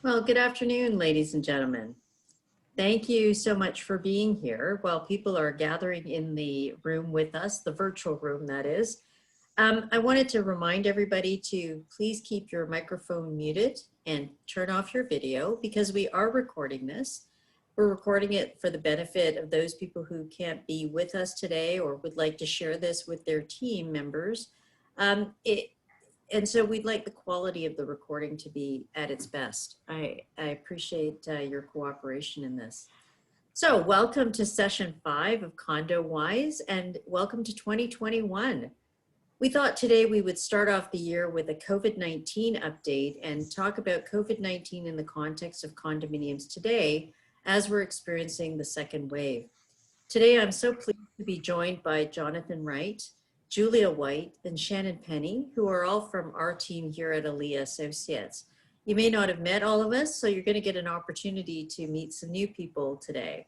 Well, good afternoon, ladies and gentlemen. Thank you so much for being here. While people are gathering in the room with us, the virtual room that is, I wanted to remind everybody to please keep your microphone muted and turn off your video because we are recording this. We're recording it for the benefit of those people who can't be with us today or would like to share this with their team members. And so we'd like the quality of the recording to be at its best. I appreciate your cooperation in this. So welcome to session 5 of CondoWise and welcome to 2021. We thought today we would start off the year with a COVID-19 update and talk about COVID-19 in the context of condominiums today as we're experiencing the second wave. Today, I'm so pleased to be joined by Jonathan Wright, Julia White, and Shannon Penny, who are all from our team here at Alia Associates. You may not have met all of us, so you're going to get an opportunity to meet some new people today.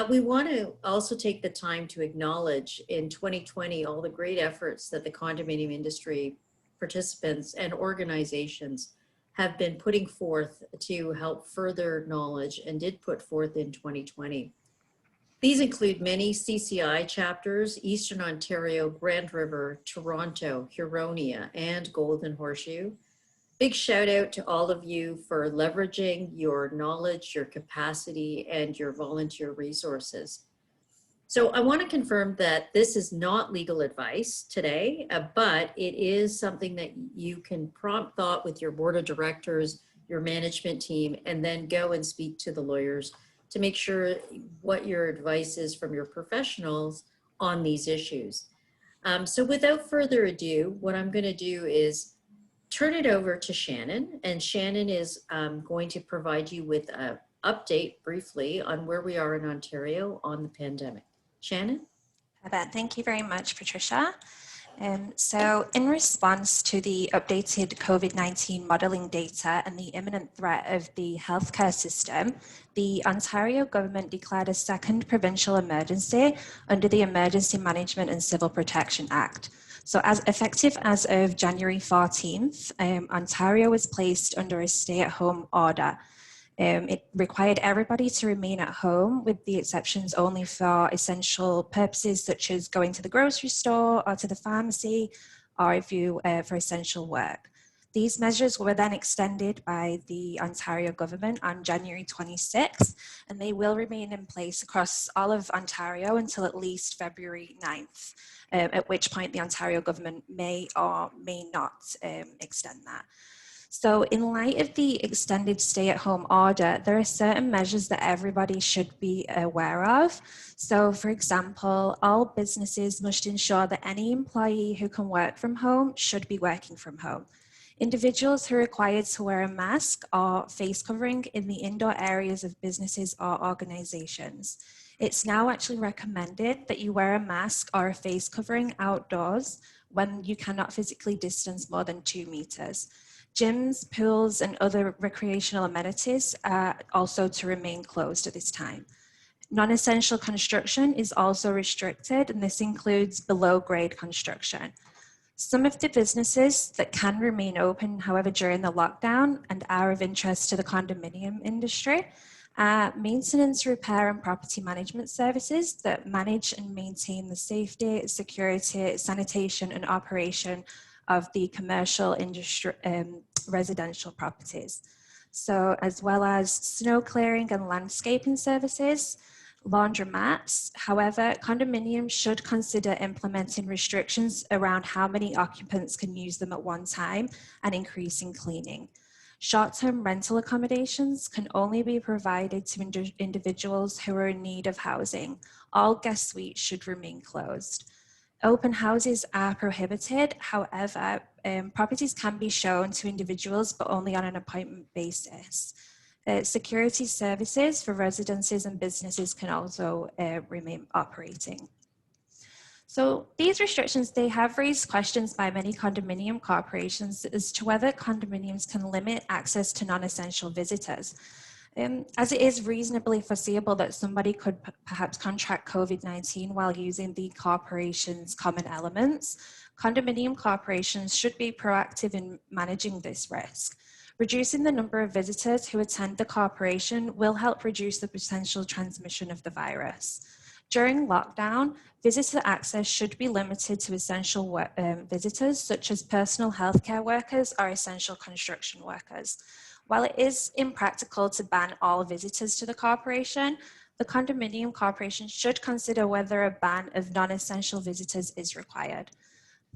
We want to also take the time to acknowledge in 2020 all the great efforts that the condominium industry participants and organizations have been putting forth to help further knowledge and did put forth in 2020. These include many CCI chapters, Eastern Ontario, Grand River, Toronto, Huronia, and Golden Horseshoe. Big shout out to all of you for leveraging your knowledge, your capacity, and your volunteer resources. So I want to confirm that this is not legal advice today, but it is something that you can prompt thought with your board of directors, your management team, and then go and speak to the lawyers to make sure what your advice is from your professionals on these issues. So without further ado, what I'm going to do is turn it over to Shannon, and Shannon is going to provide you with an update briefly on where we are in Ontario on the pandemic. Shannon? Thank you very much, Patricia. So in response to the updated COVID-19 modelling data and the imminent threat of the healthcare system, the Ontario government declared a second provincial emergency under the Emergency Management and Civil Protection Act. So effective as of January 14th, Ontario was placed under a stay-at-home order. It required everybody to remain at home with the exceptions only for essential purposes such as going to the grocery store or to the pharmacy or if you for essential work. These measures were then extended by the Ontario government on January 26th, and they will remain in place across all of Ontario until at least February 9th, at which point the Ontario government may or may not extend that. So in light of the extended stay-at-home order, there are certain measures that everybody should be aware of. So for example, all businesses must ensure that any employee who can work from home should be working from home. Individuals who are required to wear a mask or face covering in the indoor areas of businesses or organizations. It's now actually recommended that you wear a mask or a face covering outdoors when you cannot physically distance more than 2 meters. Gyms, pools, and other recreational amenities are also to remain closed at this time. Non-essential construction is also restricted, and this includes below-grade construction. Some of the businesses that can remain open, however, during the lockdown and are of interest to the condominium industry are maintenance, repair, and property management services that manage and maintain the safety, security, sanitation, and operation of the commercial industry residential properties. So as well as snow clearing and landscaping services, laundromats. However, condominiums should consider implementing restrictions around how many occupants can use them at one time and increasing cleaning. Short-term rental accommodations can only be provided to individuals who are in need of housing. All guest suites should remain closed. Open houses are prohibited. However, properties can be shown to individuals, but only on an appointment basis. Security services for residences and businesses can also remain operating. So these restrictions, they have raised questions by many condominium corporations as to whether condominiums can limit access to non-essential visitors. As it is reasonably foreseeable that somebody could perhaps contract COVID-19 while using the corporation's common elements, condominium corporations should be proactive in managing this risk. Reducing the number of visitors who attend the corporation will help reduce the potential transmission of the virus. During lockdown, visitor access should be limited to essential visitors such as personal healthcare workers or essential construction workers. While it is impractical to ban all visitors to the corporation, the condominium corporation should consider whether a ban of non-essential visitors is required.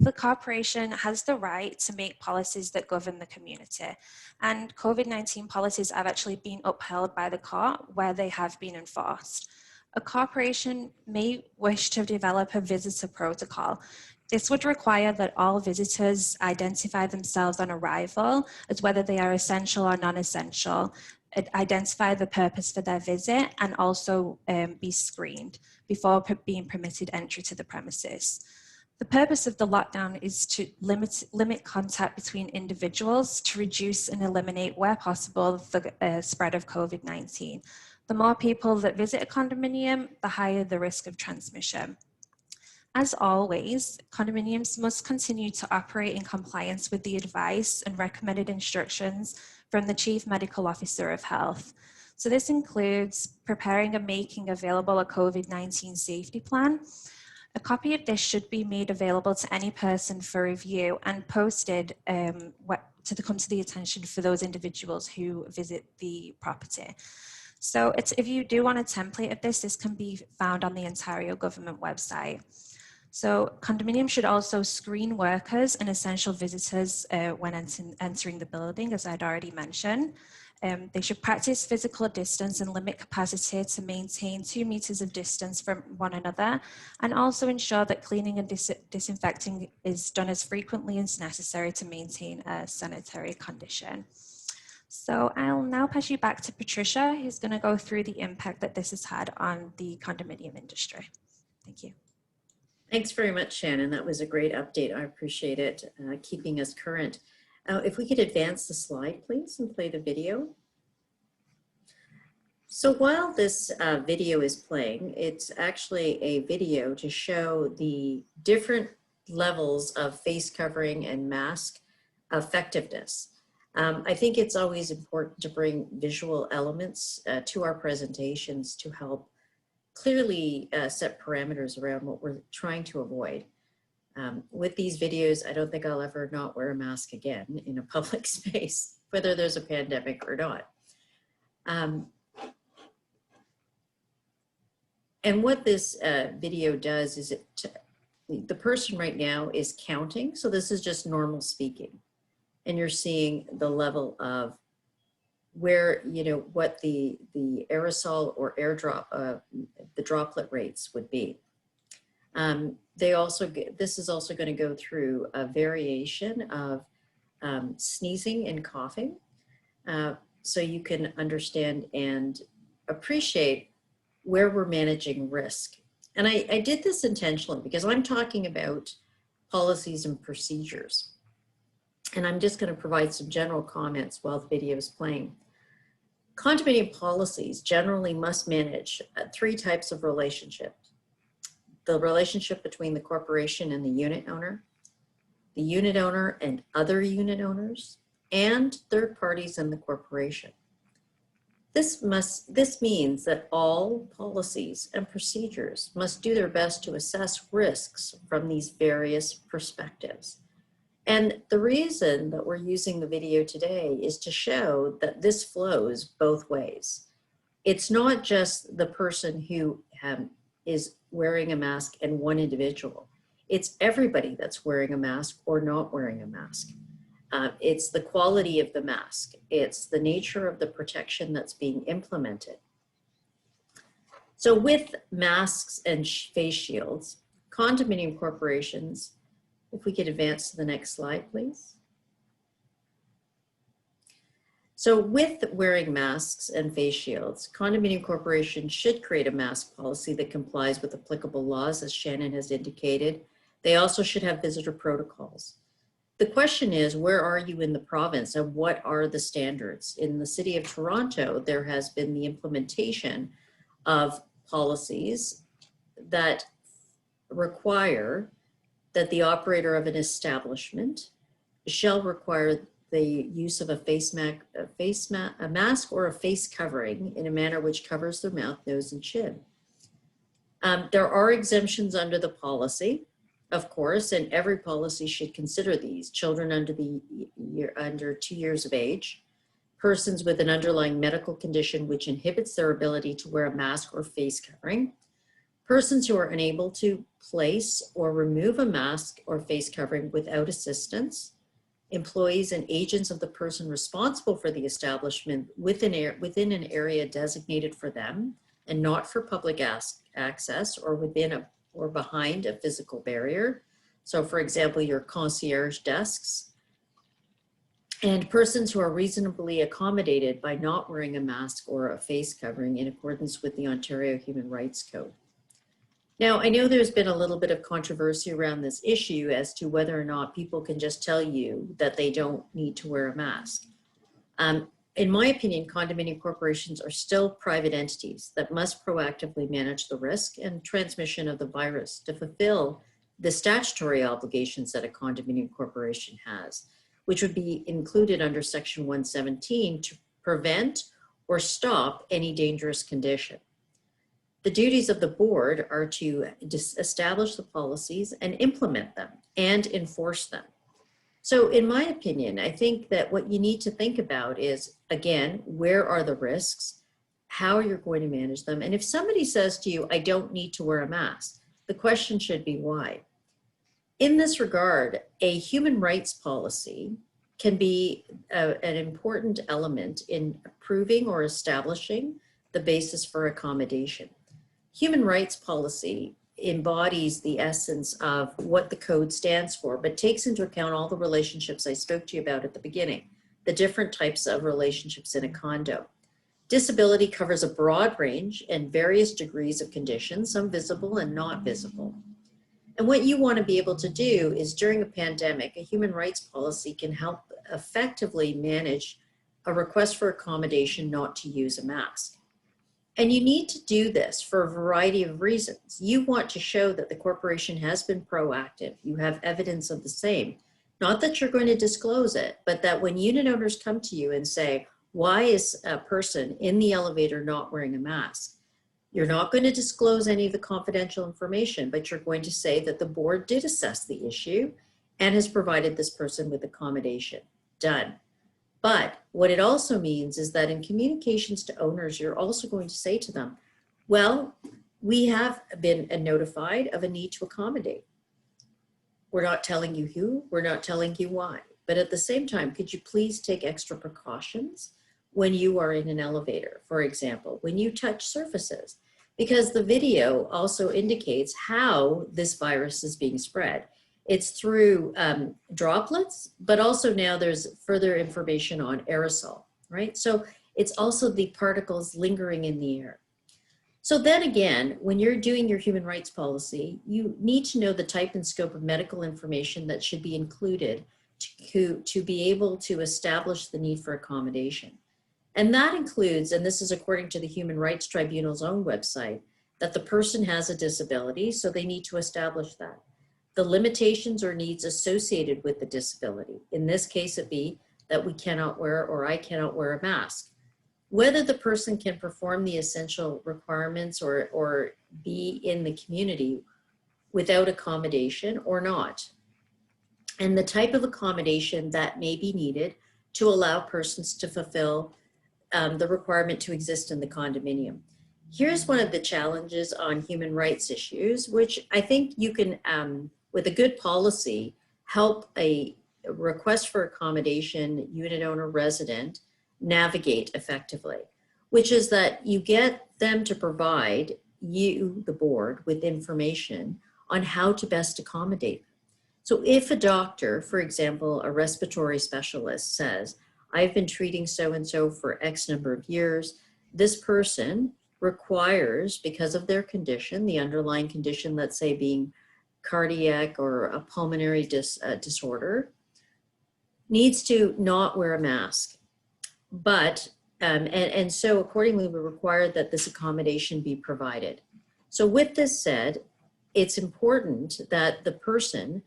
The corporation has the right to make policies that govern the community, and COVID-19 policies have actually been upheld by the court where they have been enforced. A corporation may wish to develop a visitor protocol. This would require that all visitors identify themselves on arrival as whether they are essential or non-essential, identify the purpose for their visit, and also be screened before being permitted entry to the premises. The purpose of the lockdown is to limit contact between individuals to reduce and eliminate, where possible, the spread of COVID-19. The more people that visit a condominium, the higher the risk of transmission. As always, condominiums must continue to operate in compliance with the advice and recommended instructions from the Chief Medical Officer of Health. So this includes preparing and making available a COVID-19 safety plan. A copy of this should be made available to any person for review and posted to come to the attention for those individuals who visit the property. So if you do want a template of this can be found on the Ontario government website. So condominiums should also screen workers and essential visitors when entering the building, as I'd already mentioned. They should practice physical distance and limit capacity to maintain 2 meters of distance from one another, and also ensure that cleaning and disinfecting is done as frequently as necessary to maintain a sanitary condition. So I'll now pass you back to Patricia, who's going to go through the impact that this has had on the condominium industry. Thank you. Thanks very much, Shannon. That was a great update. I appreciate it, keeping us current. If we could advance the slide, please, and play the video. So while this video is playing, it's actually a video to show the different levels of face covering and mask effectiveness. I think it's always important to bring visual elements to our presentations to help clearly set parameters around what we're trying to avoid. With these videos, I don't think I'll ever not wear a mask again in a public space, whether there's a pandemic or not. And what this video does is the person right now is counting. So this is just normal speaking. And you're seeing the level of where, what the aerosol or airdrop, the droplet rates would be. This is also going to go through a variation of sneezing and coughing, so you can understand and appreciate where we're managing risk. And I did this intentionally because I'm talking about policies and procedures. And I'm just going to provide some general comments while the video is playing. Condominium policies generally must manage 3 types of relationships. The relationship between the corporation and the unit owner and other unit owners, and third parties in the corporation. This means that all policies and procedures must do their best to assess risks from these various perspectives. And the reason that we're using the video today is to show that this flows both ways. It's not just the person who is wearing a mask and one individual. It's everybody that's wearing a mask or not wearing a mask. It's the quality of the mask. It's the nature of the protection that's being implemented. So with masks and face shields, condominium corporations, if we could advance to the next slide, please. So with wearing masks and face shields, condominium corporations should create a mask policy that complies with applicable laws, as Shannon has indicated. They also should have visitor protocols. The question is, where are you in the province and what are the standards? In the city of Toronto, there has been the implementation of policies that require that the operator of an establishment shall require the use of a mask or a face covering in a manner which covers their mouth, nose, and chin. There are exemptions under the policy, of course, and every policy should consider these: children under 2 years of age, persons with an underlying medical condition which inhibits their ability to wear a mask or face covering, persons who are unable to place or remove a mask or face covering without assistance, employees and agents of the person responsible for the establishment within an area designated for them and not for public access, or within or behind a physical barrier. So for example, your concierge desks, and persons who are reasonably accommodated by not wearing a mask or a face covering in accordance with the Ontario Human Rights Code. Now, I know there's been a little bit of controversy around this issue as to whether or not people can just tell you that they don't need to wear a mask. In my opinion, condominium corporations are still private entities that must proactively manage the risk and transmission of the virus to fulfill the statutory obligations that a condominium corporation has, which would be included under Section 117 to prevent or stop any dangerous condition. The duties of the board are to establish the policies and implement them and enforce them. So in my opinion, I think that what you need to think about is, again, where are the risks? How you're going to manage them? And if somebody says to you, I don't need to wear a mask, the question should be why. In this regard, a human rights policy can be an important element in approving or establishing the basis for accommodation. Human rights policy embodies the essence of what the code stands for, but takes into account all the relationships I spoke to you about at the beginning, the different types of relationships in a condo. Disability covers a broad range and various degrees of conditions, some visible and not visible. And what you want to be able to do is, during a pandemic, a human rights policy can help effectively manage a request for accommodation not to use a mask. And you need to do this for a variety of reasons. You want to show that the corporation has been proactive. You have evidence of the same. Not that you're going to disclose it, but that when unit owners come to you and say, why is a person in the elevator not wearing a mask? You're not going to disclose any of the confidential information, but you're going to say that the board did assess the issue and has provided this person with accommodation. Done. But what it also means is that in communications to owners, you're also going to say to them, well, we have been notified of a need to accommodate. We're not telling you who, we're not telling you why. But at the same time, could you please take extra precautions when you are in an elevator, for example, when you touch surfaces? Because the video also indicates how this virus is being spread. It's through droplets, but also now there's further information on aerosol, right? So it's also the particles lingering in the air. So then again, when you're doing your human rights policy, you need to know the type and scope of medical information that should be included to be able to establish the need for accommodation. And that includes, and this is according to the Human Rights Tribunal's own website, that the person has a disability, so they need to establish that. The limitations or needs associated with the disability. In this case, it be that we cannot wear, or I cannot wear, a mask. Whether the person can perform the essential requirements or be in the community without accommodation or not. And the type of accommodation that may be needed to allow persons to fulfill the requirement to exist in the condominium. Here's one of the challenges on human rights issues, which I think you can, with a good policy, help a request for accommodation unit owner resident navigate effectively, which is that you get them to provide you, the board, with information on how to best accommodate. So if a doctor, for example, a respiratory specialist, says, I've been treating so-and-so for X number of years, this person requires, because of their condition, the underlying condition, let's say being cardiac or a pulmonary disorder, needs to not wear a mask. But, and so accordingly, we require that this accommodation be provided. So with this said, it's important that the person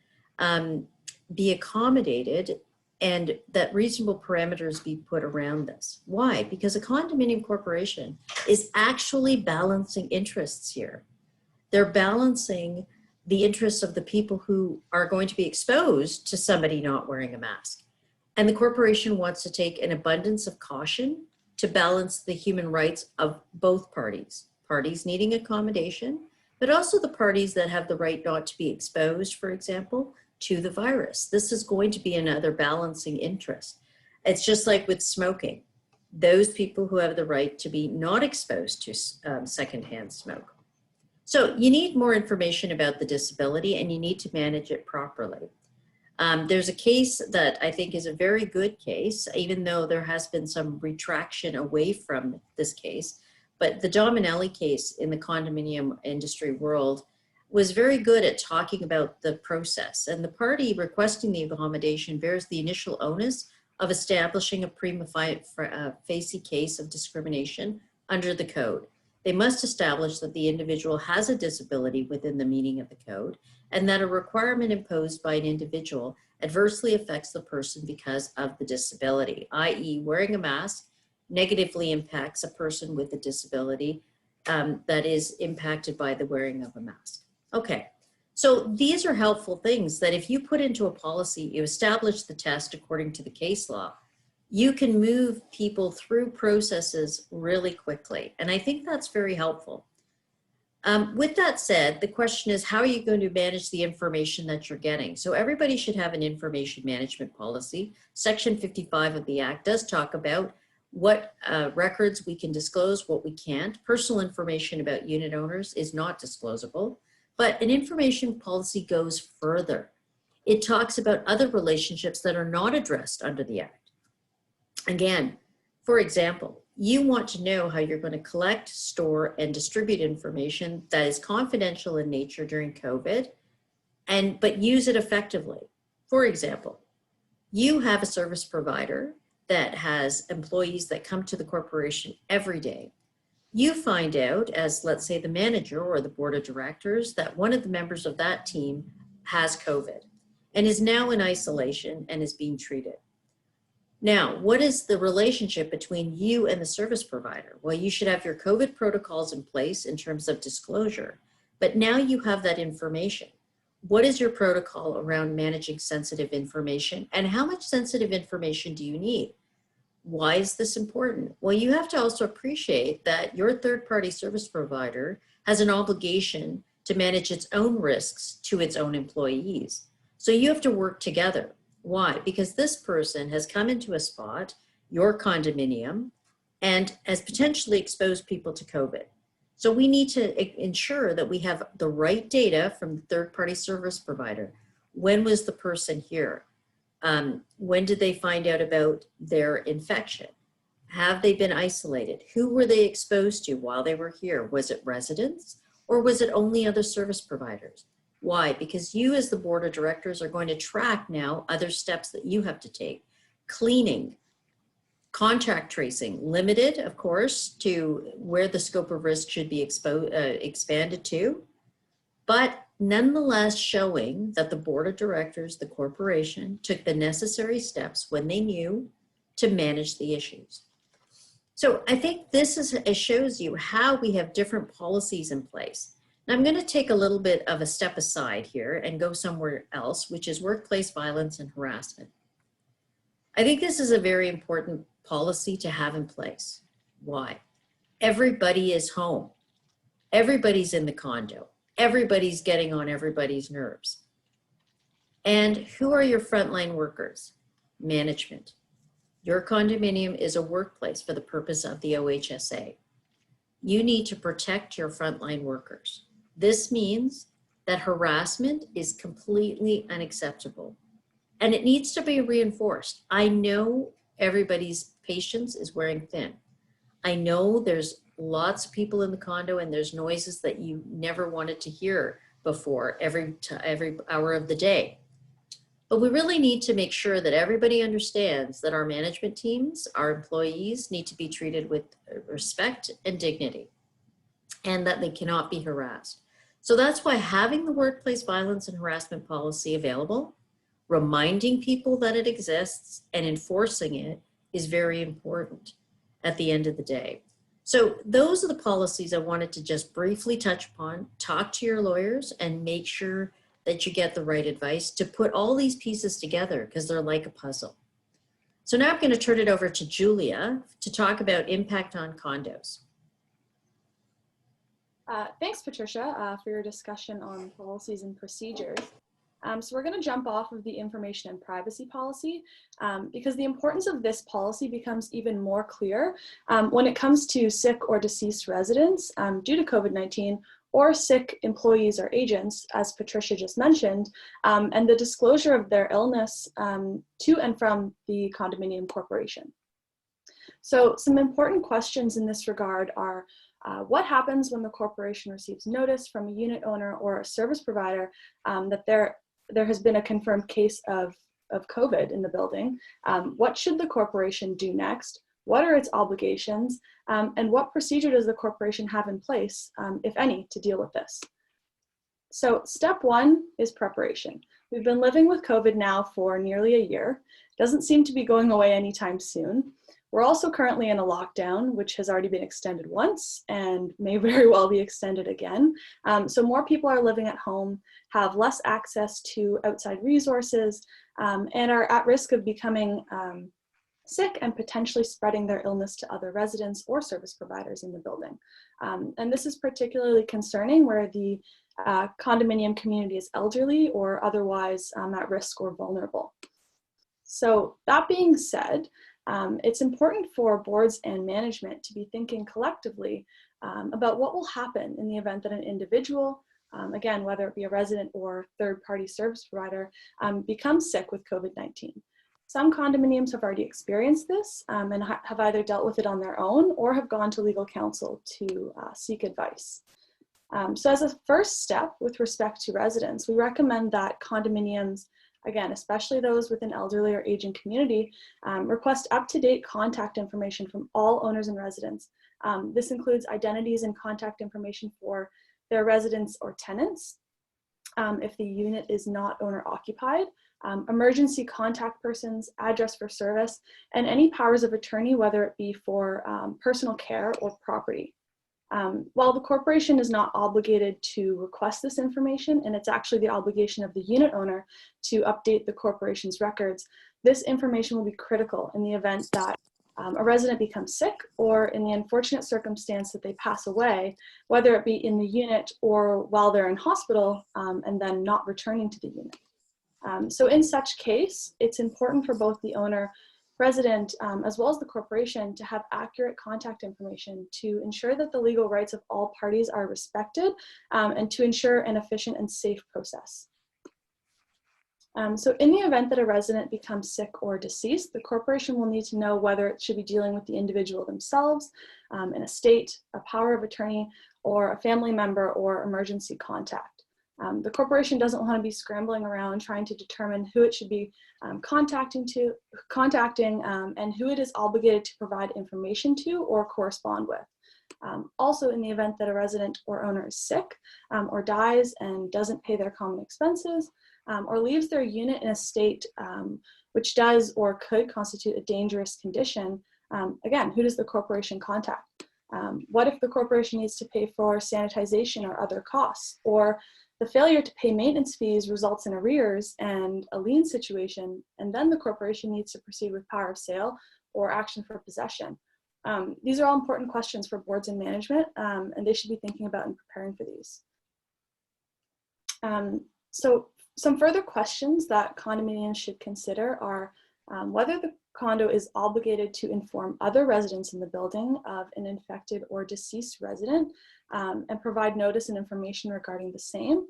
be accommodated and that reasonable parameters be put around this. Why? Because a condominium corporation is actually balancing interests here. They're balancing the interests of the people who are going to be exposed to somebody not wearing a mask. And the corporation wants to take an abundance of caution to balance the human rights of both parties, parties needing accommodation, but also the parties that have the right not to be exposed, for example, to the virus. This is going to be another balancing interest. It's just like with smoking. Those people who have the right to be not exposed to secondhand smoke. So you need more information about the disability and you need to manage it properly. There's a case that I think is a very good case, even though there has been some retraction away from this case. But the Dominelli case in the condominium industry world was very good at talking about the process. And the party requesting the accommodation bears the initial onus of establishing a prima facie case of discrimination under the code. They must establish that the individual has a disability within the meaning of the code and that a requirement imposed by an individual adversely affects the person because of the disability, i.e. wearing a mask negatively impacts a person with a disability that is impacted by the wearing of a mask. Okay, so these are helpful things that if you put into a policy, you establish the test according to the case law, you can move people through processes really quickly. And I think that's very helpful. With that said, the question is, how are you going to manage the information that you're getting? So everybody should have an information management policy. Section 55 of the Act does talk about what records we can disclose, what we can't. Personal information about unit owners is not disclosable, but an information policy goes further. It talks about other relationships that are not addressed under the Act. Again, for example, you want to know how you're going to collect, store, and distribute information that is confidential in nature during COVID, but use it effectively. For example, you have a service provider that has employees that come to the corporation every day. You find out, as let's say the manager or the board of directors, that one of the members of that team has COVID and is now in isolation and is being treated. Now, what is the relationship between you and the service provider? Well, you should have your COVID protocols in place in terms of disclosure, but now you have that information. What is your protocol around managing sensitive information, and how much sensitive information do you need? Why is this important? Well, you have to also appreciate that your third-party service provider has an obligation to manage its own risks to its own employees. So you have to work together. Why? Because this person has come into a spot, your condominium, and has potentially exposed people to COVID. So we need to ensure that we have the right data from the third-party service provider. When was the person here? When did they find out about their infection? Have they been isolated? Who were they exposed to while they were here? Was it residents or was it only other service providers? Why? Because you as the board of directors are going to track now other steps that you have to take. Cleaning, contact tracing, limited, of course, to where the scope of risk should be expanded to, but nonetheless showing that the board of directors, the corporation, took the necessary steps when they knew to manage the issues. So I think it shows you how we have different policies in place. Now I'm going to take a little bit of a step aside here and go somewhere else, which is workplace violence and harassment. I think this is a very important policy to have in place. Why? Everybody is home. Everybody's in the condo. Everybody's getting on everybody's nerves. And who are your frontline workers? Management. Your condominium is a workplace for the purpose of the OHSA. You need to protect your frontline workers. This means that harassment is completely unacceptable and it needs to be reinforced. I know everybody's patience is wearing thin. I know there's lots of people in the condo and there's noises that you never wanted to hear before every hour of the day. But we really need to make sure that everybody understands that our management teams, our employees need to be treated with respect and dignity and that they cannot be harassed. So that's why having the workplace violence and harassment policy available reminding people that it exists and enforcing it is very important at the end of the day. So those are the policies I wanted to just briefly touch upon. Talk to your lawyers and make sure that you get the right advice to put all these pieces together, because they're like a puzzle. So now I'm going to turn it over to Julia to talk about impact on condos. Thanks, Patricia, for your discussion on policies and procedures. So we're going to jump off of the information and privacy policy because the importance of this policy becomes even more clear when it comes to sick or deceased residents due to COVID-19, or sick employees or agents, as Patricia just mentioned, and the disclosure of their illness to and from the condominium corporation. So some important questions in this regard are, what happens when the corporation receives notice from a unit owner or a service provider that there has been a confirmed case of COVID in the building? What should the corporation do next? What are its obligations? And what procedure does the corporation have in place, if any, to deal with this? So step one is preparation. We've been living with COVID now for nearly a year. Doesn't seem to be going away anytime soon. We're also currently in a lockdown, which has already been extended once and may very well be extended again. So more people are living at home, have less access to outside resources, and are at risk of becoming sick and potentially spreading their illness to other residents or service providers in the building. And this is particularly concerning where the condominium community is elderly or otherwise at risk or vulnerable. So that being said, it's important for boards and management to be thinking collectively about what will happen in the event that an individual, again, whether it be a resident or third-party service provider, becomes sick with COVID-19. Some condominiums have already experienced this and have either dealt with it on their own or have gone to legal counsel to seek advice. So as a first step with respect to residents, we recommend that condominiums, again, especially those with an elderly or aging community, request up-to-date contact information from all owners and residents. This includes identities and contact information for their residents or tenants, if the unit is not owner-occupied, emergency contact persons, address for service, and any powers of attorney, whether it be for personal care or property. While the corporation is not obligated to request this information, and it's actually the obligation of the unit owner to update the corporation's records, this information will be critical in the event that a resident becomes sick or in the unfortunate circumstance that they pass away, whether it be in the unit or while they're in hospital and then not returning to the unit. So in such case, it's important for both the owner, resident, as well as the corporation to have accurate contact information to ensure that the legal rights of all parties are respected and to ensure an efficient and safe process. So in the event that a resident becomes sick or deceased, the corporation will need to know whether it should be dealing with the individual themselves, an estate, a power of attorney, or a family member or emergency contact. The corporation doesn't want to be scrambling around trying to determine who it should be contacting and who it is obligated to provide information to or correspond with. Also, in the event that a resident or owner is sick or dies and doesn't pay their common expenses or leaves their unit in a state which does or could constitute a dangerous condition, again, who does the corporation contact? What if the corporation needs to pay for sanitization or other costs, or the failure to pay maintenance fees results in arrears and a lien situation, and then the corporation needs to proceed with power of sale or action for possession? These are all important questions for boards and management, and they should be thinking about and preparing for these. So some further questions that condominiums should consider are whether the condo is obligated to inform other residents in the building of an infected or deceased resident and provide notice and information regarding the same.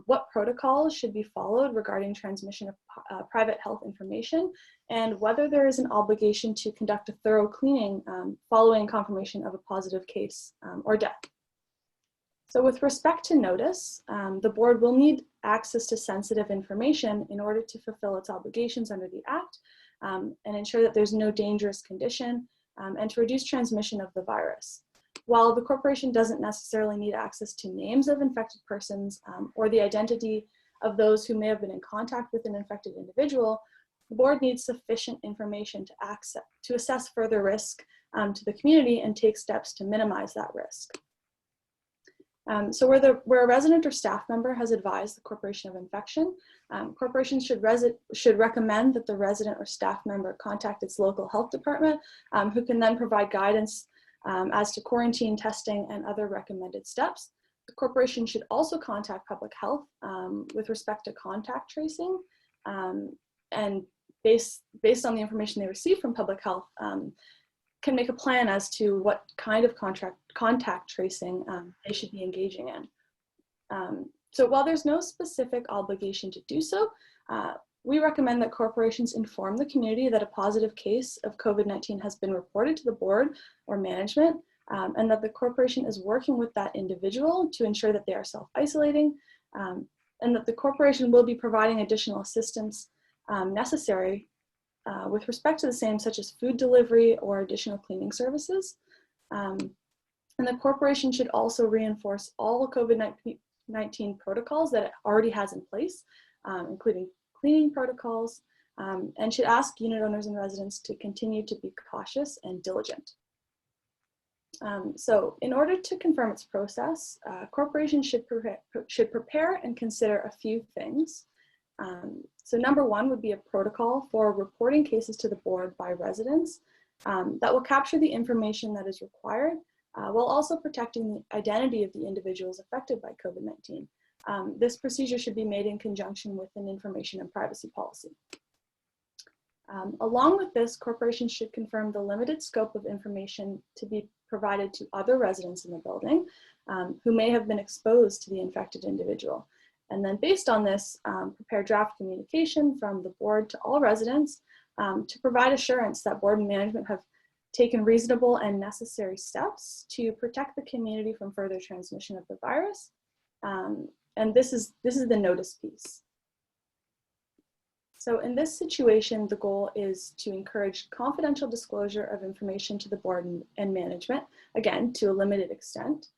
What protocols should be followed regarding transmission of private health information, and whether there is an obligation to conduct a thorough cleaning following confirmation of a positive case or death. So with respect to notice, the board will need access to sensitive information in order to fulfill its obligations under the Act and ensure that there's no dangerous condition and to reduce transmission of the virus. While the corporation doesn't necessarily need access to names of infected persons or the identity of those who may have been in contact with an infected individual, the board needs sufficient information to assess further risk to the community and take steps to minimize that risk. So where a resident or staff member has advised the corporation of infection, corporations should recommend that the resident or staff member contact its local health department, who can then provide guidance as to quarantine, testing, and other recommended steps. The corporation should also contact public health with respect to contact tracing, and based on the information they receive from public health, can make a plan as to what kind of contact tracing they should be engaging in. So while there's no specific obligation to do so, we recommend that corporations inform the community that a positive case of COVID-19 has been reported to the board or management, and that the corporation is working with that individual to ensure that they are self-isolating, and that the corporation will be providing additional assistance necessary with respect to the same, such as food delivery or additional cleaning services. And the corporation should also reinforce all COVID-19 protocols that it already has in place, including cleaning protocols, and should ask unit owners and residents to continue to be cautious and diligent. So in order to confirm its process, corporations should prepare and consider a few things. So number one would be a protocol for reporting cases to the board by residents that will capture the information that is required, while also protecting the identity of the individuals affected by COVID-19. This procedure should be made in conjunction with an information and privacy policy. Along with this, corporations should confirm the limited scope of information to be provided to other residents in the building who may have been exposed to the infected individual. And then based on this, prepare draft communication from the board to all residents to provide assurance that board and management have taken reasonable and necessary steps to protect the community from further transmission of the virus. And this is the notice piece. So in this situation, the goal is to encourage confidential disclosure of information to the board and management, again, to a limited extent.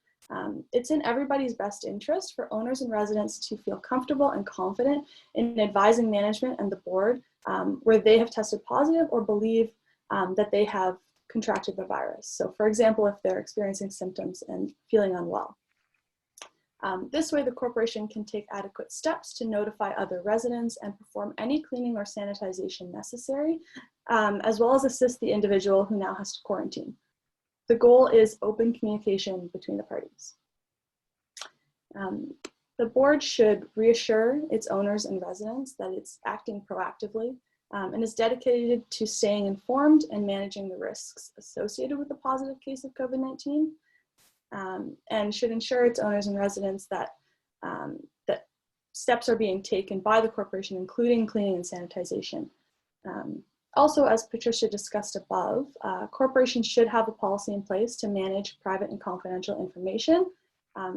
It's in everybody's best interest for owners and residents to feel comfortable and confident in advising management and the board where they have tested positive or believe that they have contracted the virus. So for example, if they're experiencing symptoms and feeling unwell. This way, the corporation can take adequate steps to notify other residents and perform any cleaning or sanitization necessary, as well as assist the individual who now has to quarantine. The goal is open communication between the parties. The board should reassure its owners and residents that it's acting proactively and is dedicated to staying informed and managing the risks associated with a positive case of COVID-19. And should ensure its owners and residents that, that steps are being taken by the corporation, including cleaning and sanitization. Also, as Patricia discussed above, corporations should have a policy in place to manage private and confidential information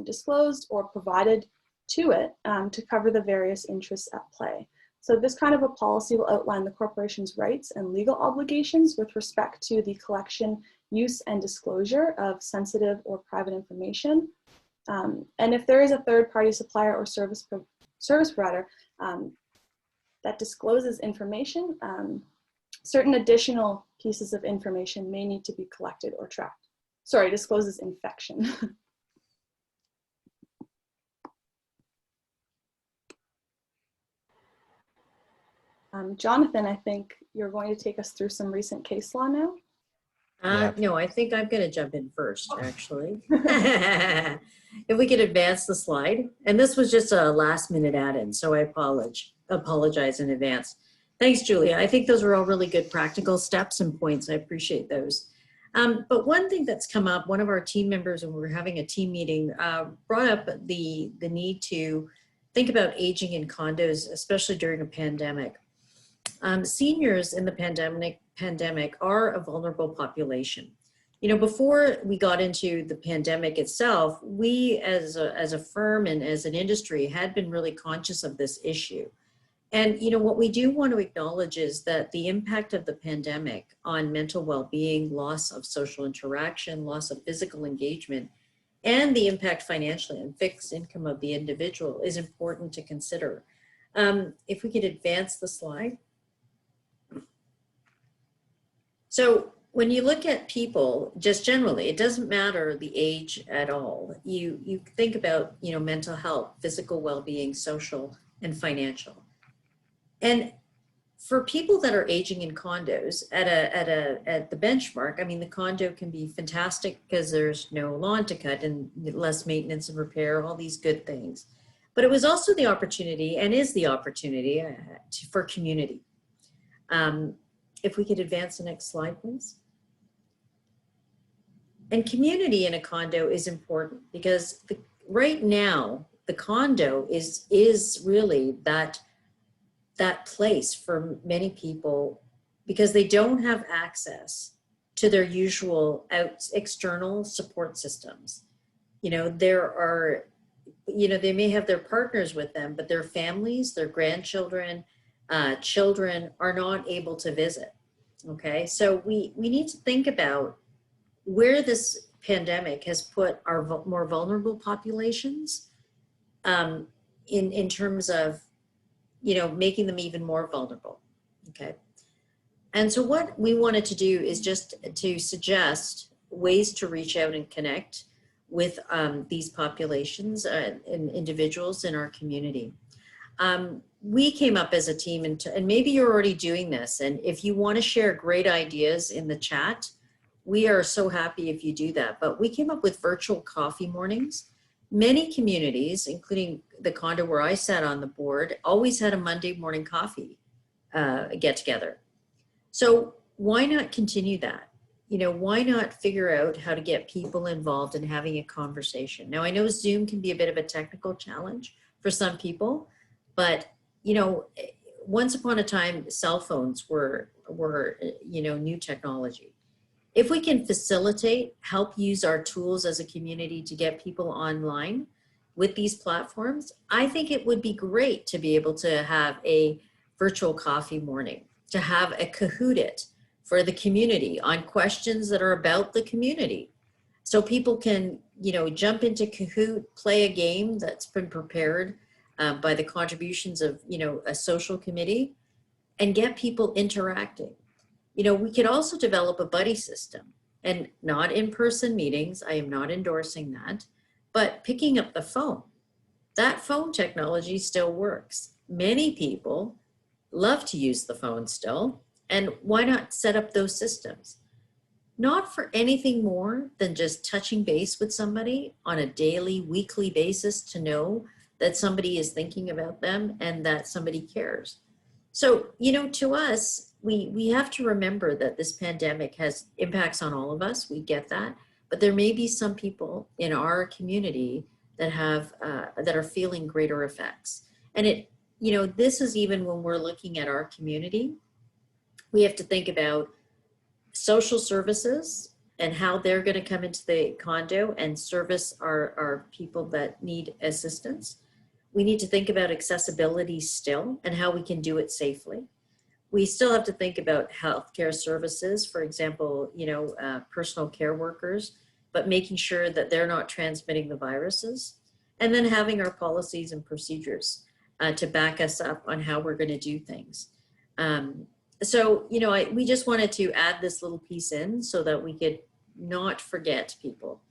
disclosed or provided to it to cover the various interests at play. So this kind of a policy will outline the corporation's rights and legal obligations with respect to the collection, use, and disclosure of sensitive or private information. And if there is a third-party supplier or service provider that discloses information, certain additional pieces of information may need to be collected or tracked. Sorry, discloses infection. Jonathan, I think you're going to take us through some recent case law now. No, I think I'm going to jump in first, actually. If we could advance the slide. And this was just a last minute add-in, so I apologize in advance. Thanks, Julia. I think those were all really good practical steps and points. I appreciate those. But one thing that's come up, one of our team members, when we were having a team meeting, brought up the need to think about aging in condos, especially during a pandemic. Seniors in the pandemic are a vulnerable population. You know, before we got into the pandemic itself, we as a firm and as an industry had been really conscious of this issue. And, you know, what we do want to acknowledge is that the impact of the pandemic on mental well-being, loss of social interaction, loss of physical engagement, and the impact financially on fixed income of the individual is important to consider. If we could advance the slide. So when you look at people, just generally, it doesn't matter the age at all. You think about, you know, mental health, physical well-being, social, and financial. And for people that are aging in condos at the benchmark, I mean, the condo can be fantastic because there's no lawn to cut and less maintenance and repair, all these good things. But it was also the opportunity, and is the opportunity, for community. If we could advance the next slide, please. And community in a condo is important because right now the condo is really that place for many people because they don't have access to their usual external support systems. You know, they may have their partners with them, but their families, their grandchildren, children are not able to visit. Okay, so we need to think about where this pandemic has put our more vulnerable populations in terms of, you know, making them even more vulnerable. Okay, and so what we wanted to do is just to suggest ways to reach out and connect with these populations and individuals in our community. We came up as a team, and maybe you're already doing this, and if you want to share great ideas in the chat, we are so happy if you do that. But we came up with virtual coffee mornings. Many communities, including the condo where I sat on the board, always had a Monday morning coffee get together. So why not continue that? You know, why not figure out how to get people involved in having a conversation? Now, I know Zoom can be a bit of a technical challenge for some people, but, you know, once upon a time, cell phones were you know, new technology. If we can facilitate, help use our tools as a community to get people online with these platforms, I think it would be great to be able to have a virtual coffee morning, to have a Kahoot It for the community on questions that are about the community. So people can, you know, jump into Kahoot, play a game that's been prepared by the contributions of, you know, a social committee, and get people interacting. You know, we could also develop a buddy system, and not in-person meetings. I am not endorsing that, but picking up the phone. That phone technology still works. Many people love to use the phone still, and why not set up those systems? Not for anything more than just touching base with somebody on a daily, weekly basis to know that somebody is thinking about them and that somebody cares. So, you know, to us, we have to remember that this pandemic has impacts on all of us. We get that, but there may be some people in our community that have that are feeling greater effects. And it, you know, this is even when we're looking at our community, we have to think about social services and how they're going to come into the condo and service our people that need assistance. We need to think about accessibility still and how we can do it safely. We still have to think about healthcare services, for example, you know, personal care workers, but making sure that they're not transmitting the viruses, and then having our policies and procedures to back us up on how we're going to do things. So, you know, we just wanted to add this little piece in so that we could not forget people,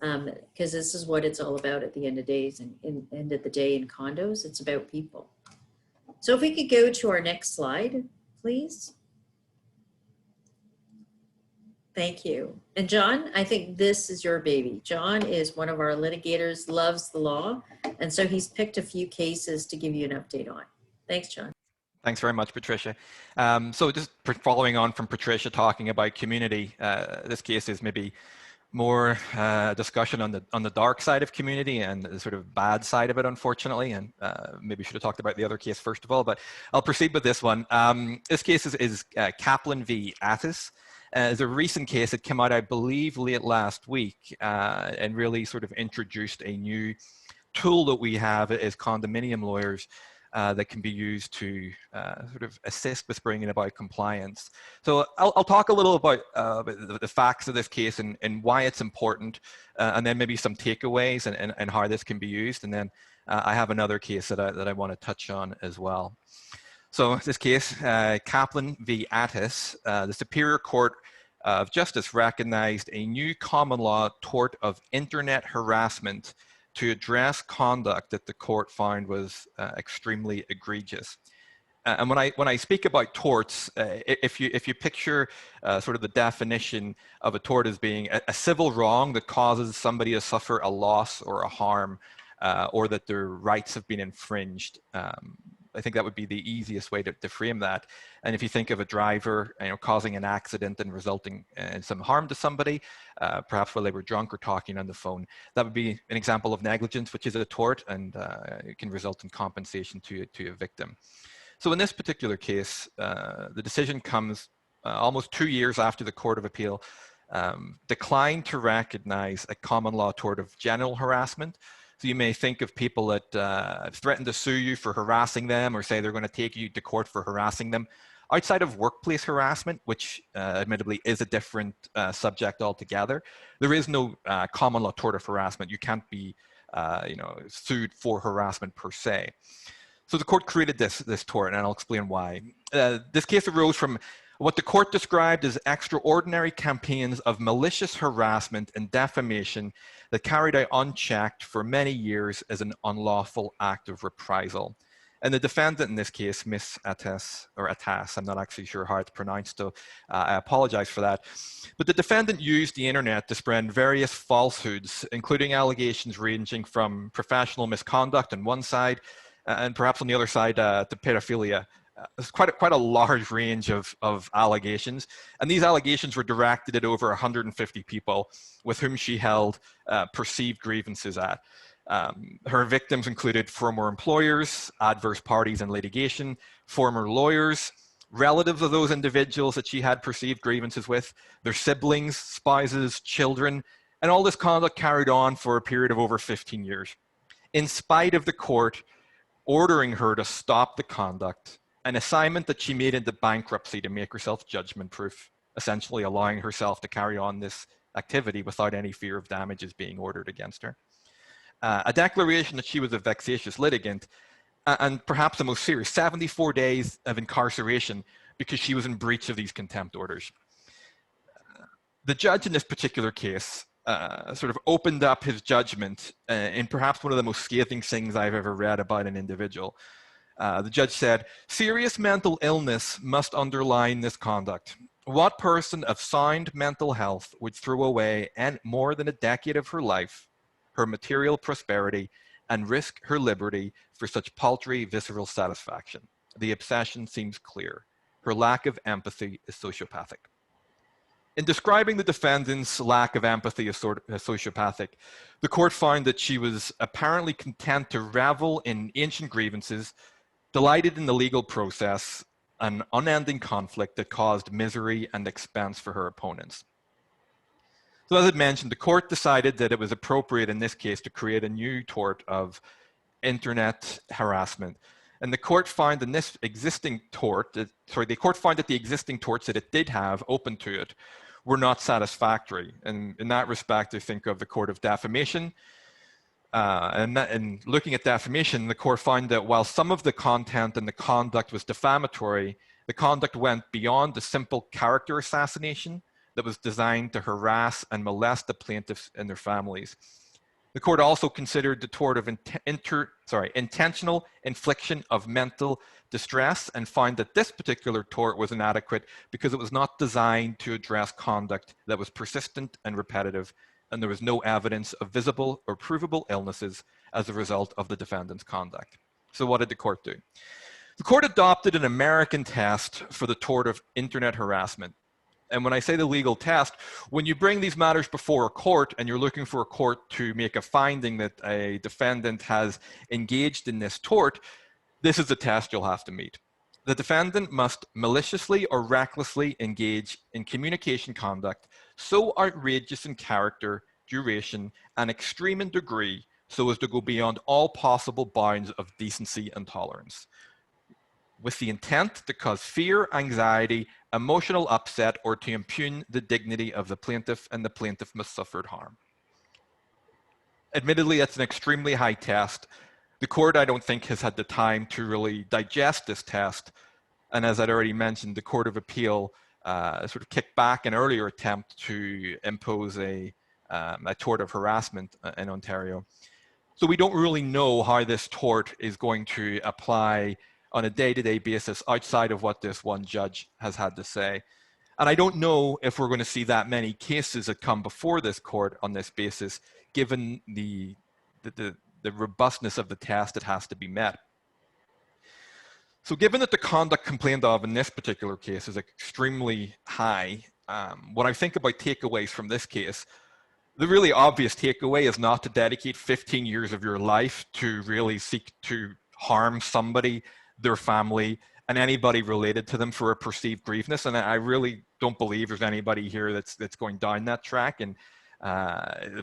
because this is what it's all about at the end of days and end of the day in condos. It's about people. So if we could go to our next slide, please. Thank you. And John, I think this is your baby. John is one of our litigators, loves the law, and so he's picked a few cases to give you an update on. Thanks, John. Thanks very much, Patricia. So just following on from Patricia talking about community, this case is maybe more discussion on the dark side of community and the sort of bad side of it, unfortunately, and maybe should have talked about the other case first of all, but I'll proceed with this one. This case is Kaplan v. Attis. It's a recent case that came out, I believe, late last week, and really sort of introduced a new tool that we have as condominium lawyers that can be used to sort of assist with bringing about compliance. So I'll talk a little about the facts of this case and why it's important, and then maybe some takeaways and how this can be used. And then I have another case that I want to touch on as well. So this case, Kaplan v. Attis, the Superior Court of Justice recognized a new common law tort of internet harassment to address conduct that the court found was extremely egregious. And when I speak about torts, if you picture sort of the definition of a tort as being a civil wrong that causes somebody to suffer a loss or a harm, or that their rights have been infringed, I think that would be the easiest way to frame that. And if you think of a driver, causing an accident and resulting in some harm to somebody, perhaps while they were drunk or talking on the phone, that would be an example of negligence, which is a tort, and it can result in compensation to a victim. So in this particular case, the decision comes almost 2 years after the Court of Appeal declined to recognize a common law tort of general harassment. So you may think of people that threaten to sue you for harassing them, or say they're going to take you to court for harassing them. Outside of workplace harassment, which admittedly is a different subject altogether, there is no common law tort of harassment. You can't be sued for harassment per se. So the court created this tort, and I'll explain why. This case arose from what the court described as extraordinary campaigns of malicious harassment and defamation that carried out unchecked for many years as an unlawful act of reprisal. And the defendant in this case, Miss Attis, or Attas, I'm not actually sure how it's pronounced, so I apologize for that. But the defendant used the internet to spread various falsehoods, including allegations ranging from professional misconduct on one side, and perhaps on the other side to pedophilia. It's quite a large range of allegations, and these allegations were directed at over 150 people with whom she held perceived grievances at. Her victims included former employers, adverse parties in litigation, former lawyers, relatives of those individuals that she had perceived grievances with, their siblings, spouses, children, and all this conduct carried on for a period of over 15 years. In spite of the court ordering her to stop the conduct, an assignment that she made into bankruptcy to make herself judgment proof, essentially allowing herself to carry on this activity without any fear of damages being ordered against her. A declaration that she was a vexatious litigant, and perhaps the most serious, 74 days of incarceration because she was in breach of these contempt orders. The judge in this particular case sort of opened up his judgment in perhaps one of the most scathing things I've ever read about an individual. The judge said, "Serious mental illness must underline this conduct. What person of sound mental health would throw away more than a decade of her life, her material prosperity, and risk her liberty for such paltry visceral satisfaction? The obsession seems clear. Her lack of empathy is sociopathic." In describing the defendant's lack of empathy as sociopathic, the court found that she was apparently content to revel in ancient grievances, delighted in the legal process, an unending conflict that caused misery and expense for her opponents. So as I mentioned, the court decided that it was appropriate in this case to create a new tort of internet harassment. And the court found in this existing tort, the court found that the existing torts that it did have open to it were not satisfactory. And in that respect, I think of the court of defamation. And looking at defamation, the court found that while some of the content and the conduct was defamatory, the conduct went beyond the simple character assassination that was designed to harass and molest the plaintiffs and their families. The court also considered the tort of intentional infliction of mental distress, and found that this particular tort was inadequate because it was not designed to address conduct that was persistent and repetitive, and there was no evidence of visible or provable illnesses as a result of the defendant's conduct. So what did the court do? The court adopted an American test for the tort of internet harassment. And when I say the legal test, when you bring these matters before a court and you're looking for a court to make a finding that a defendant has engaged in this tort, this is the test you'll have to meet. The defendant must maliciously or recklessly engage in communication conduct so outrageous in character, duration, and extreme in degree so as to go beyond all possible bounds of decency and tolerance, with the intent to cause fear, anxiety, emotional upset, or to impugn the dignity of the plaintiff, and the plaintiff must suffer harm. Admittedly, that's an extremely high test. The court, I don't think, has had the time to really digest this test. And as I'd already mentioned, the Court of Appeal sort of kicked back an earlier attempt to impose a tort of harassment in Ontario. So we don't really know how this tort is going to apply on a day-to-day basis outside of what this one judge has had to say. And I don't know if we're going to see that many cases that come before this court on this basis, given the robustness of the test that has to be met. So given that the conduct complained of in this particular case is extremely high, when I think about takeaways from this case, the really obvious takeaway is not to dedicate 15 years of your life to really seek to harm somebody, their family, and anybody related to them for a perceived grievances. And I really don't believe there's anybody here that's going down that track and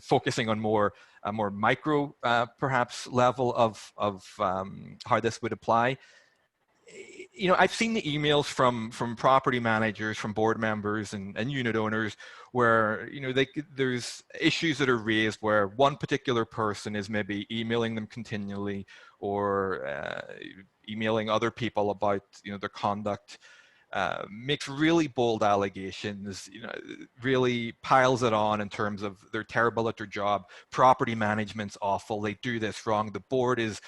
focusing on a more micro, perhaps, level of how this would apply. You know, I've seen the emails from property managers, from board members and unit owners where, you know, there's issues that are raised where one particular person is maybe emailing them continually or emailing other people about, you know, their conduct, makes really bold allegations, you know, really piles it on in terms of they're terrible at their job, property management's awful, they do this wrong, the board is,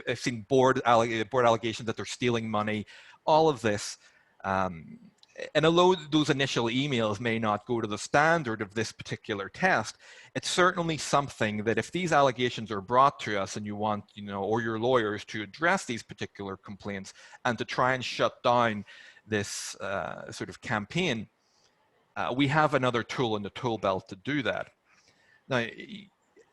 I've seen board allegations that they're stealing money, all of this. And although those initial emails may not go to the standard of this particular test, it's certainly something that if these allegations are brought to us and you want, you know, or your lawyers to address these particular complaints and to try and shut down this sort of campaign, we have another tool in the tool belt to do that. Now,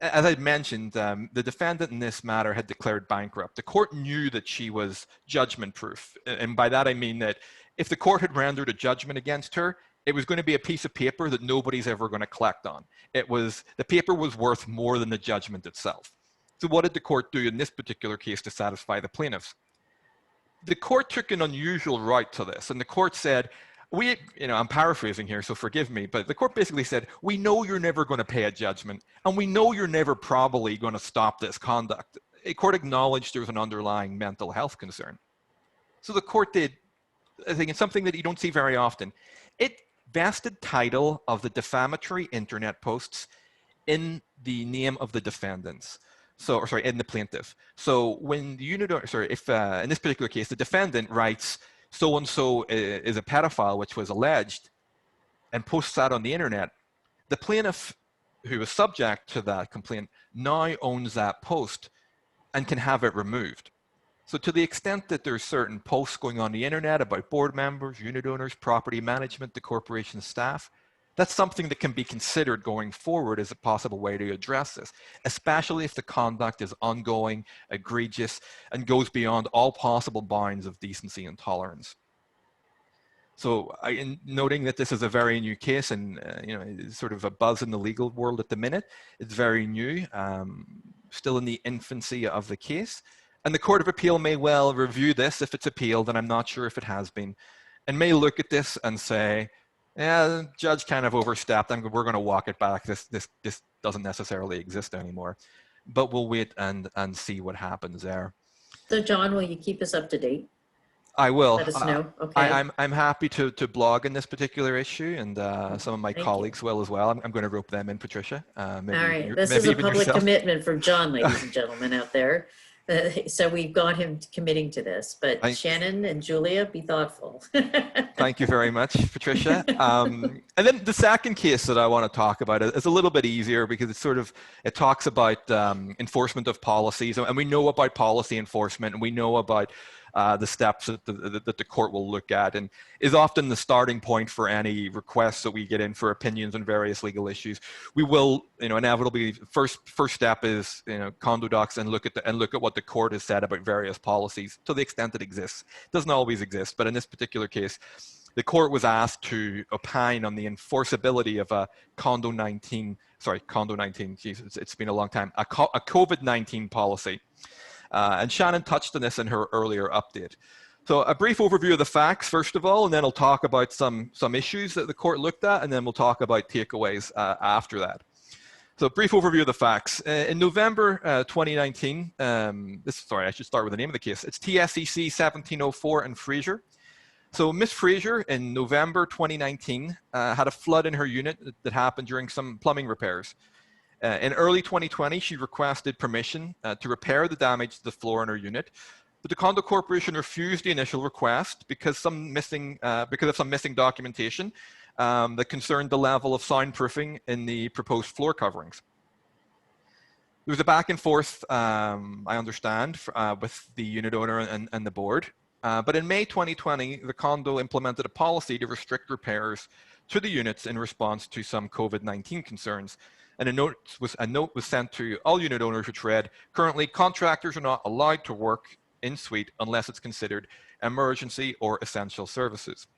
as I mentioned, the defendant in this matter had declared bankrupt. The court knew that she was judgment proof. And by that I mean that if the court had rendered a judgment against her, it was going to be a piece of paper that nobody's ever going to collect on. The paper was worth more than the judgment itself. So what did the court do in this particular case to satisfy the plaintiffs? The court took an unusual route to this, and the court said, I'm paraphrasing here, so forgive me, but the court basically said, we know you're never going to pay a judgment, and we know you're never probably going to stop this conduct. The court acknowledged there was an underlying mental health concern. So the court did, I think it's something that you don't see very often. It vested title of the defamatory internet posts in the name of the defendants. So, or sorry, in the plaintiff. So when the unit, if in this particular case, the defendant writes, so-and-so is a pedophile, which was alleged, and posts that on the internet, the plaintiff who was subject to that complaint now owns that post and can have it removed. So to the extent that there's certain posts going on the internet about board members, unit owners, property management, the corporation staff, that's something that can be considered going forward as a possible way to address this, especially if the conduct is ongoing, egregious, and goes beyond all possible bounds of decency and tolerance. So in noting that this is a very new case and it's sort of a buzz in the legal world at the minute, it's very new, still in the infancy of the case. And the Court of Appeal may well review this if it's appealed, and I'm not sure if it has been, and may look at this and say, yeah, the judge kind of overstepped, and we're going to walk it back. This doesn't necessarily exist anymore. But we'll wait and see what happens there. So John, will you keep us up to date? I will. Let us know. Okay. I'm happy to blog on this particular issue, and some of my colleagues will as well. I'm going to rope them in, Patricia. Maybe, all right. This is a public commitment from John, ladies and gentlemen out there. So we've got him committing to this, but Shannon and Julia, be thoughtful. Thank you very much, Patricia. And then the second case that I want to talk about is a little bit easier because it talks about enforcement of policies, and we know about policy enforcement, and we know about the steps that the court will look at, and is often the starting point for any requests that we get in for opinions on various legal issues. We will, inevitably, first step is, condo docs and look at what the court has said about various policies to the extent it exists. It doesn't always exist, but in this particular case, the court was asked to opine on the enforceability of a COVID-19, geez, it's been a long time, a COVID-19 policy. And Shannon touched on this in her earlier update. So a brief overview of the facts, first of all, and then I'll talk about some issues that the court looked at, and then we'll talk about takeaways after that. So brief overview of the facts. In November 2019, sorry, I should start with the name of the case. It's TSEC 1704 and Fraser. So Miss Fraser in November 2019 had a flood in her unit that happened during some plumbing repairs. In early 2020, she requested permission to repair the damage to the floor in her unit, but the Condo Corporation refused the initial request because of some missing documentation that concerned the level of soundproofing in the proposed floor coverings. There was a back and forth, I understand, with the unit owner and the board. But in May 2020, the condo implemented a policy to restrict repairs to the units in response to some COVID-19 concerns. And a note was sent to all unit owners which read, currently contractors are not allowed to work in suite unless it's considered emergency or essential services.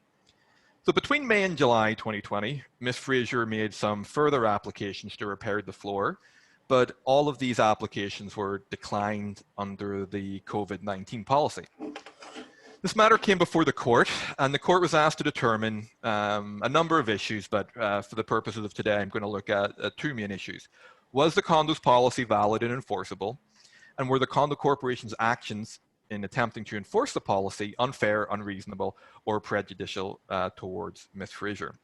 So between May and July 2020, Ms. Fraser made some further applications to repair the floor, but all of these applications were declined under the COVID-19 policy. This matter came before the court, and the court was asked to determine a number of issues, but for the purposes of today, I'm going to look at two main issues. Was the condo's policy valid and enforceable? And were the Condo Corporation's actions in attempting to enforce the policy unfair, unreasonable, or prejudicial towards Ms. Fraser?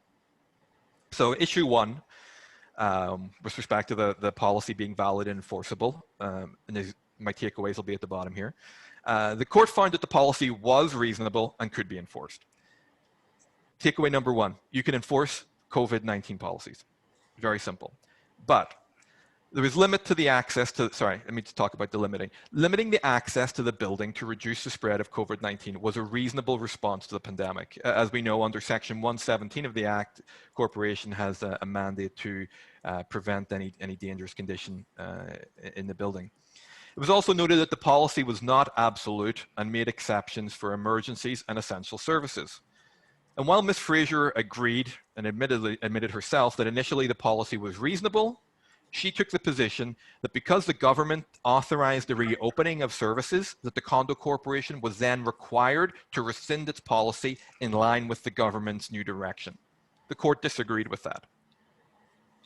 So issue one, with respect to the policy being valid and enforceable, and my takeaways will be at the bottom here. The court found that the policy was reasonable and could be enforced. Takeaway number one, you can enforce COVID-19 policies. Very simple. But there is limit to the access to, sorry, let me talk about the limiting. Limiting the access to the building to reduce the spread of COVID-19 was a reasonable response to the pandemic. As we know, under Section 117 of the Act, Corporation has a mandate to prevent any dangerous condition in the building. It was also noted that the policy was not absolute and made exceptions for emergencies and essential services. And while Ms. Fraser agreed and admitted herself that initially the policy was reasonable, she took the position that because the government authorized the reopening of services, that the Condo Corporation was then required to rescind its policy in line with the government's new direction. The court disagreed with that.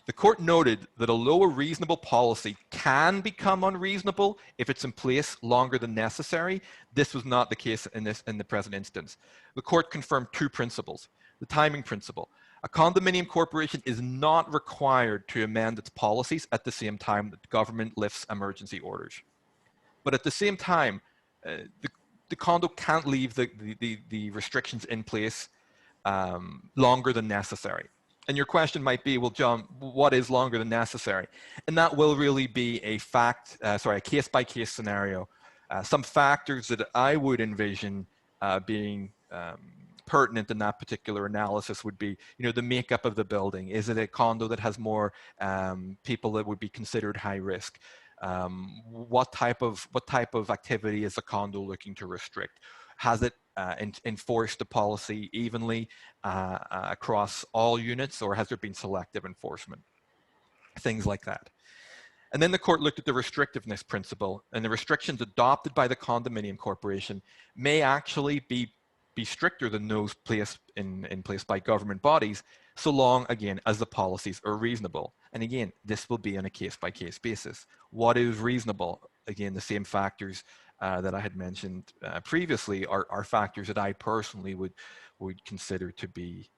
The court noted that although a reasonable policy can become unreasonable if it's in place longer than necessary, this was not the case in the present instance. The court confirmed two principles. The timing principle. A condominium corporation is not required to amend its policies at the same time that the government lifts emergency orders. But at the same time, the condo can't leave the restrictions in place longer than necessary. And your question might be, well, John, what is longer than necessary? And that will really be a case-by-case scenario. Some factors that I would envision being pertinent in that particular analysis would be, the makeup of the building. Is it a condo that has more people that would be considered high risk? What type of activity is the condo looking to restrict? Has it enforced the policy evenly across all units, or has there been selective enforcement? Things like that. And then the court looked at the restrictiveness principle, and the restrictions adopted by the condominium corporation may actually be stricter than those placed in place by government bodies, so long, again, as the policies are reasonable. And again, this will be on a case-by-case basis. What is reasonable? Again, the same factors that I had mentioned previously are factors that I personally would consider to be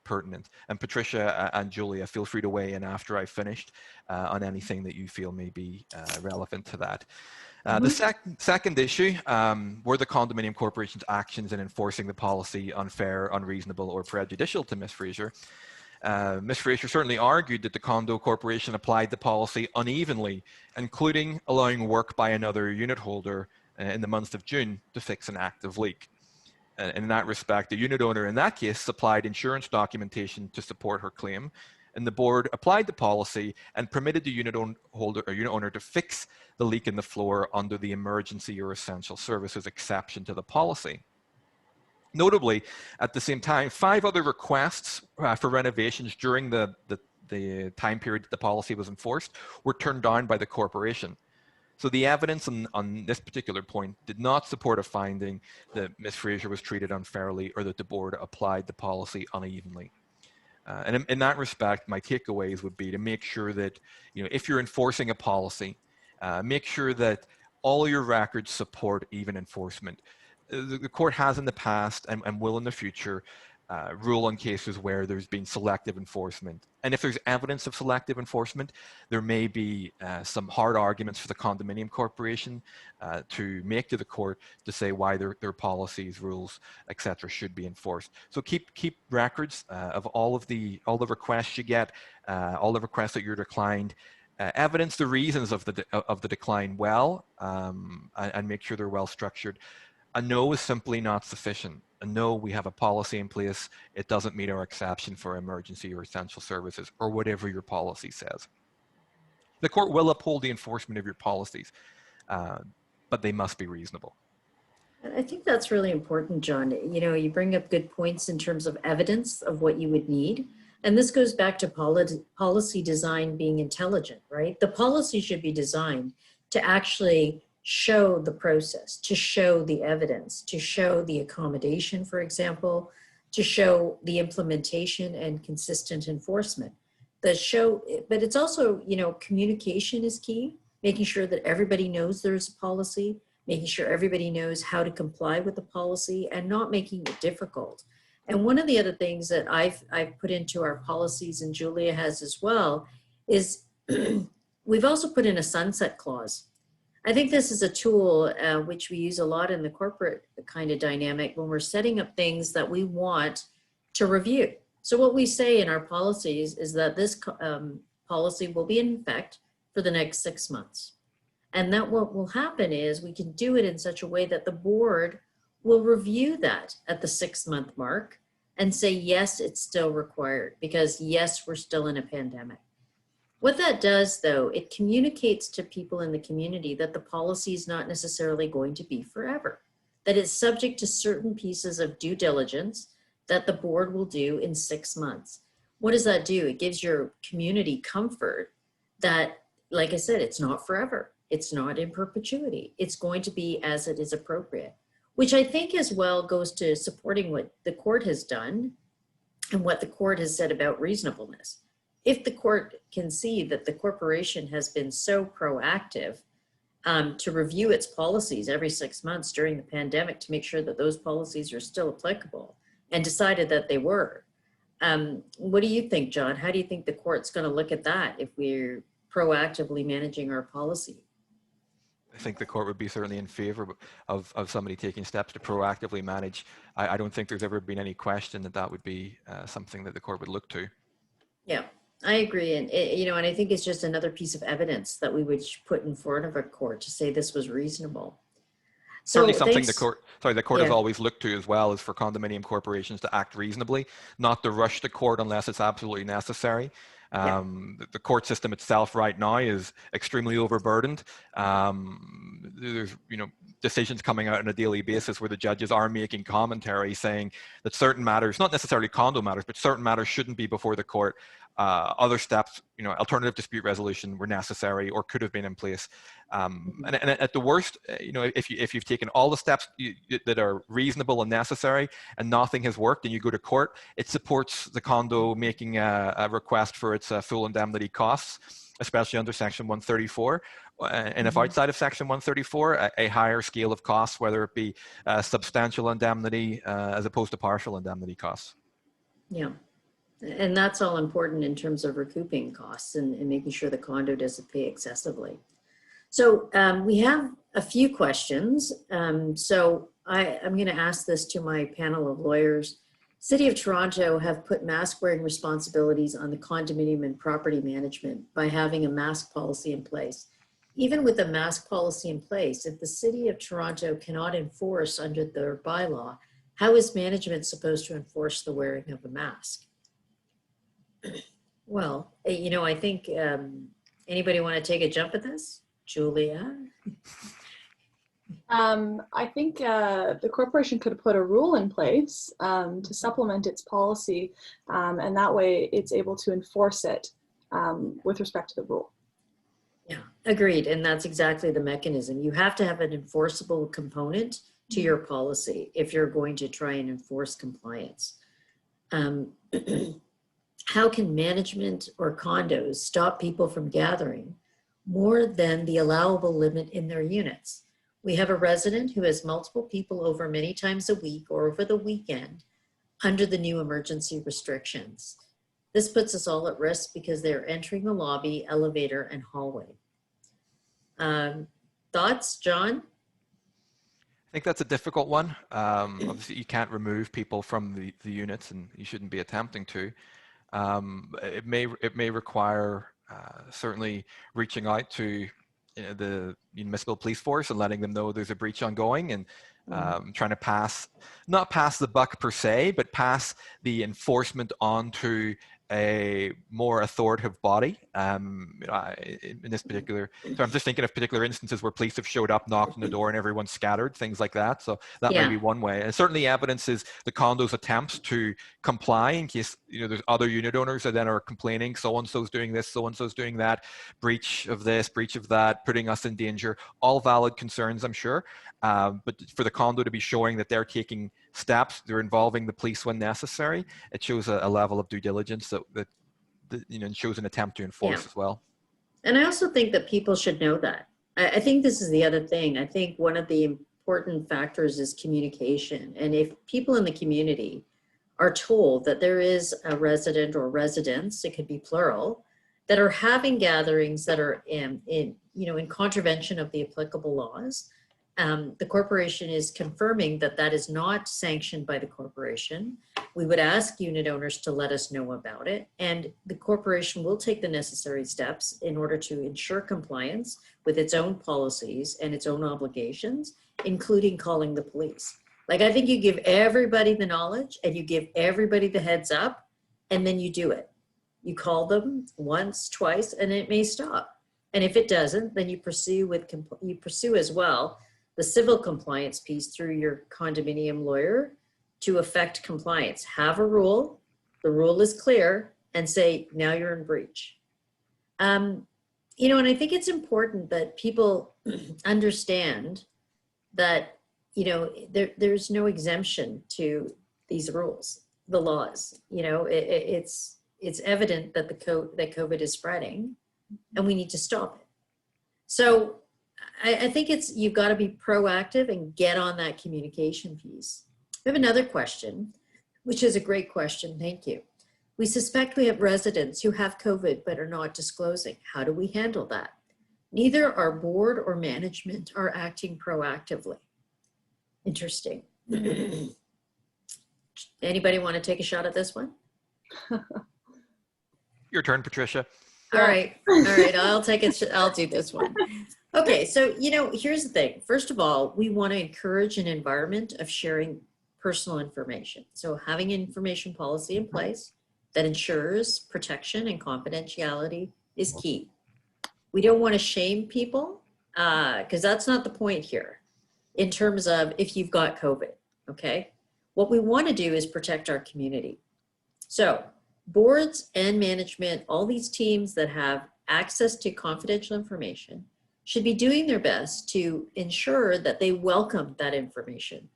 pertinent. And Patricia and Julia, feel free to weigh in after I've finished on anything that you feel may be relevant to that. The second issue, were the condominium corporation's actions in enforcing the policy unfair, unreasonable, or prejudicial to Ms. Fraser? Ms. Fraser certainly argued that the Condo Corporation applied the policy unevenly, including allowing work by another unit holder in the month of June to fix an active leak. And in that respect, the unit owner in that case supplied insurance documentation to support her claim, and the board applied the policy and permitted the unit owner to fix the leak in the floor under the emergency or essential services exception to the policy. Notably, at the same time, 5 other requests for renovations during the time period that the policy was enforced were turned down by the corporation. So the evidence on this particular point did not support a finding that Ms. Fraser was treated unfairly or that the board applied the policy unevenly. And in that respect, my takeaways would be to make sure that, if you're enforcing a policy, make sure that all your records support even enforcement. The court has in the past and will in the future rule on cases where there's been selective enforcement. And if there's evidence of selective enforcement, there may be some hard arguments for the condominium corporation to make to the court to say why their policies, rules, etc. should be enforced. So keep records of all the requests you get, all the requests that you're declined. Evidence the reasons of the decline well, and make sure they're well structured. A no is simply not sufficient. A no, we have a policy in place. It doesn't meet our exception for emergency or essential services, or whatever your policy says. The court will uphold the enforcement of your policies, but they must be reasonable. I think that's really important, John. You bring up good points in terms of evidence of what you would need. And this goes back to policy design being intelligent, right? The policy should be designed to actually show the process, to show the evidence, to show the accommodation, for example, to show the implementation and consistent enforcement. But it's also, communication is key, making sure that everybody knows there's a policy, making sure everybody knows how to comply with the policy, and not making it difficult. And one of the other things that I've put into our policies, and Julia has as well, is we've also put in a sunset clause. I think this is a tool which we use a lot in the corporate kind of dynamic when we're setting up things that we want to review. So what we say in our policies is that this policy will be in effect for the next 6 months. And that what will happen is we can do it in such a way that the board will review that at the 6-month mark and say, yes, it's still required, because yes, we're still in a pandemic. What that does, though, it communicates to people in the community that the policy is not necessarily going to be forever, that it's subject to certain pieces of due diligence that the board will do in 6 months. What does that do? It gives your community comfort that, like I said, it's not forever. It's not in perpetuity. It's going to be as it is appropriate, which I think as well goes to supporting what the court has done and what the court has said about reasonableness. If the court can see that the corporation has been so proactive to review its policies every 6 months during the pandemic to make sure that those policies are still applicable, and decided that they were. What do you think, John? How do you think the court's going to look at that if we're proactively managing our policy? I think the court would be certainly in favor of somebody taking steps to proactively manage. I don't think there's ever been any question that would be something that the court would look to. Yeah, I agree. And, and I think it's just another piece of evidence that we would put in front of a court to say this was reasonable. So certainly something the court has Yeah. always looked to as well, is for condominium corporations to act reasonably, not to rush to court unless it's absolutely necessary. The court system itself right now is extremely overburdened. There's decisions coming out on a daily basis where the judges are making commentary saying that certain matters, not necessarily condo matters, but certain matters shouldn't be before the court. Other steps, alternative dispute resolution were necessary or could have been in place. And at the worst, if you've taken all the steps that are reasonable and necessary and nothing has worked and you go to court, it supports the condo making a request for its full indemnity costs, especially under Section 134. And if outside of Section 134, a higher scale of costs, whether it be substantial indemnity as opposed to partial indemnity costs. Yeah. And that's all important in terms of recouping costs and making sure the condo doesn't pay excessively. So we have a few questions. So I'm going to ask this to my panel of lawyers. City of Toronto have put mask wearing responsibilities on the condominium and property management by having a mask policy in place. Even with a mask policy in place, if the City of Toronto cannot enforce under their bylaw, how is management supposed to enforce the wearing of a mask? Well, I think anybody want to take a jump at this? Julia? I think the corporation could put a rule in place to supplement its policy, and that way it's able to enforce it with respect to the rule. Yeah, agreed. And that's exactly the mechanism. You have to have an enforceable component to your policy if you're going to try and enforce compliance. how can management or condos stop people from gathering more than the allowable limit in their units? We have a resident who has multiple people over many times a week or over the weekend under the new emergency restrictions. This puts us all at risk because they're entering the lobby, elevator, and hallway. Thoughts, John? I think that's a difficult one. Obviously, you can't remove people from the units, and you shouldn't be attempting to. It may require certainly reaching out to the municipal police force and letting them know there's a breach ongoing, and trying to not pass the buck per se, but pass the enforcement onto a more authoritative body. In this particular, so I'm just thinking of particular instances where police have showed up, knocked on the door, and everyone's scattered, things like that. So that may be one way. And certainly evidence is the condo's attempts to comply in case there's other unit owners that then are complaining, so-and-so's doing this, so-and-so's doing that, breach of this, breach of that, putting us in danger. All valid concerns, I'm sure. But for the condo to be showing that they're taking steps, they're involving the police when necessary, it shows a level of due diligence that shows an attempt to enforce as well. And I also think that people should know that. I think this is the other thing. I think one of the important factors is communication. And if people in the community are told that there is a resident or residents, it could be plural, that are having gatherings that are in contravention of the applicable laws, the corporation is confirming that that is not sanctioned by the corporation. We would ask unit owners to let us know about it, and the corporation will take the necessary steps in order to ensure compliance with its own policies and its own obligations, including calling the police. Like, I think you give everybody the knowledge and you give everybody the heads up, and then you do it. You call them once, twice, and it may stop. And if it doesn't, then you pursue as well the civil compliance piece through your condominium lawyer to affect compliance. Have a rule, the rule is clear, and say, now you're in breach. And I think it's important that people understand that, there's no exemption to these rules, the laws. It's evident that that COVID is spreading, and we need to stop it. So I think you've got to be proactive and get on that communication piece. We have another question, which is a great question. Thank you. We suspect we have residents who have COVID but are not disclosing. How do we handle that? Neither our board or management are acting proactively. Interesting. Anybody want to take a shot at this one? Your turn, Patricia. All right. I'll take it. I'll do this one. Okay. So, here's the thing. First of all, we want to encourage an environment of sharing personal information. So having an information policy in place that ensures protection and confidentiality is key. We don't want to shame people because that's not the point here in terms of if you've got COVID, okay? What we want to do is protect our community. So boards and management, all these teams that have access to confidential information should be doing their best to ensure that they welcome that information.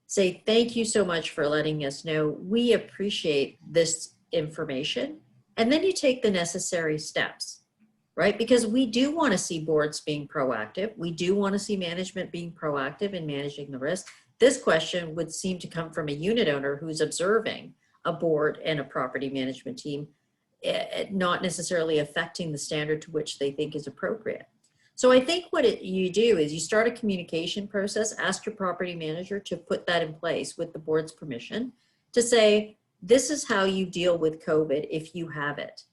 Say, thank you so much for letting us know. We appreciate this information. And then you take the necessary steps, right? Because we do want to see boards being proactive. We do want to see management being proactive in managing the risk. This question would seem to come from a unit owner who's observing a board and a property management team, not necessarily affecting the standard to which they think is appropriate. So I think what you do is you start a communication process, ask your property manager to put that in place with the board's permission to say, this is how you deal with COVID if you have it.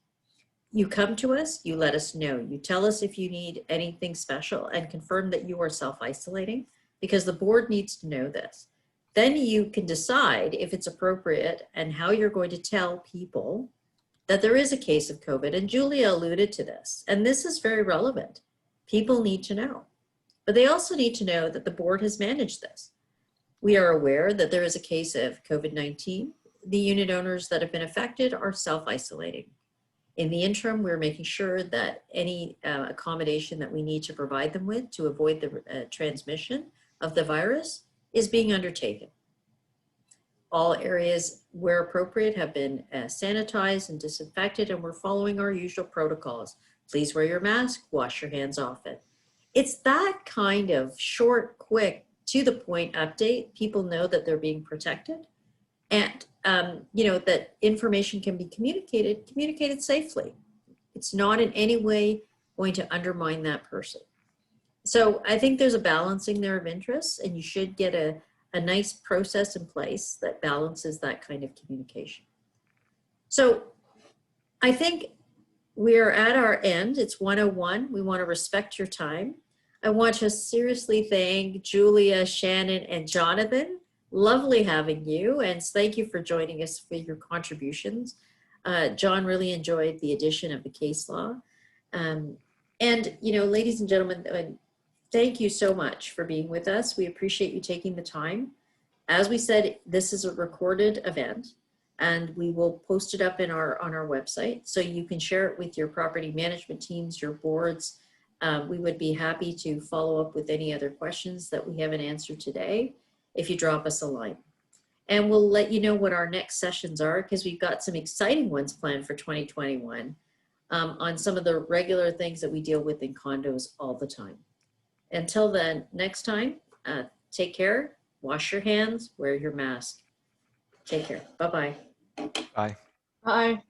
You come to us, you let us know. You tell us if you need anything special and confirm that you are self-isolating because the board needs to know this. Then you can decide if it's appropriate and how you're going to tell people that there is a case of COVID. And Julia alluded to this, and this is very relevant. People need to know, but they also need to know that the board has managed this. We are aware that there is a case of COVID-19. The unit owners that have been affected are self-isolating. In the interim, we're making sure that any accommodation that we need to provide them with to avoid the transmission of the virus is being undertaken. All areas where appropriate have been sanitized and disinfected, and we're following our usual protocols. Please wear your mask, wash your hands often. It's that kind of short, quick, to the point update. People know that they're being protected, and you know, that information can be communicated safely. It's not in any way going to undermine that person. So I think there's a balancing there of interests, and you should get a nice process in place that balances that kind of communication. So I think we're at our end. It's 1:01. We want to respect your time. I want to seriously thank Julia, Shannon, and Jonathan. Lovely having you, and thank you for joining us for your contributions. John really enjoyed the addition of the case law. And, you know, ladies and gentlemen, thank you so much for being with us. We appreciate you taking the time. As we said, this is a recorded event, and we will post it up on our website so you can share it with your property management teams, your boards. We would be happy to follow up with any other questions that we haven't answered today if you drop us a line. And we'll let you know what our next sessions are, because we've got some exciting ones planned for 2021 on some of the regular things that we deal with in condos all the time. Until then, next time, take care, wash your hands, wear your mask. Take care. Bye-bye. Bye. Bye.